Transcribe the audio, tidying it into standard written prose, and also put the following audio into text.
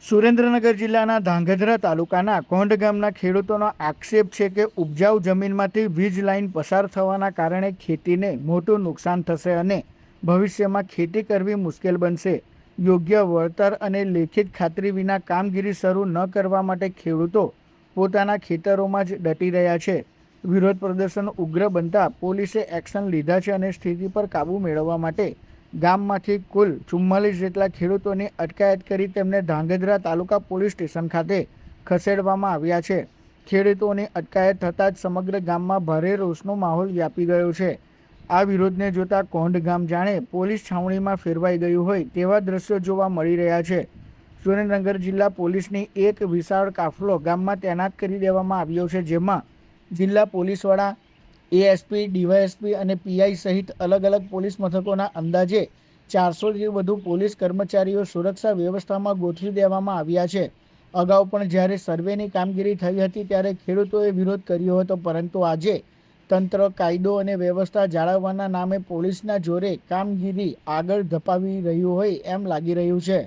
સુરેન્દ્રનગર જિલ્લાના ધાંગધ્રા તાલુકાના કોંઢ ગામના ખેડૂતોનો આક્ષેપ છે કે ઉપજાઉ જમીનમાંથી વીજ લાઇન પસાર થવાના કારણે ખેતીને મોટું નુકસાન થશે અને ભવિષ્યમાં ખેતી કરવી મુશ્કેલ બનશે. યોગ્ય વળતર અને લેખિત ખાતરી વિના કામગીરી શરૂ ન કરવા માટે ખેડૂતો પોતાના ખેતરોમાં જ ડટી રહ્યા છે. વિરોધ પ્રદર્શન ઉગ્ર બનતા પોલીસે એક્શન લીધા છે અને સ્થિતિ પર કાબૂ મેળવવા માટે ગામમાંથી કુલ 44 જેટલા ખેડૂતોની અટકાયત કરી તેમને ધાંગધ્રા તાલુકા પોલીસ સ્ટેશન ખાતે ખસેડવામાં આવ્યા છે. ખેડૂતોની અટકાયત થતાં જ સમગ્ર ગામમાં ભારે રોષનો માહોલ વ્યાપી ગયો છે. આ વિરોધને જોતા કોંઢ ગામ જાણે પોલીસ છાવણીમાં ફેરવાઈ ગયું હોય તેવા દ્રશ્યો જોવા મળી રહ્યા છે. સુરેન્દ્રનગર જિલ્લા પોલીસની એક વિશાળ કાફલો ગામમાં તૈનાત કરી દેવામાં આવ્યો છે, જેમાં જિલ્લા પોલીસ વડા, એએસપી, ડીવાયએસપી અને પીઆઈ સહિત અલગ અલગ પોલીસ મથકોના અંદાજે 400થી વધુ પોલીસ કર્મચારીઓ સુરક્ષા વ્યવસ્થામાં ગોઠવી દેવામાં આવ્યા છે. અગાઉ પણ જ્યારે સર્વેની કામગીરી થઈ હતી ત્યારે ખેડૂતોએ વિરોધ કર્યો હતો, પરંતુ આજે તંત્ર કાયદો અને વ્યવસ્થા જાળવવાના નામે પોલીસના જોરે કામગીરી આગળ ધપાવી રહ્યું હોય એમ લાગી રહ્યું છે.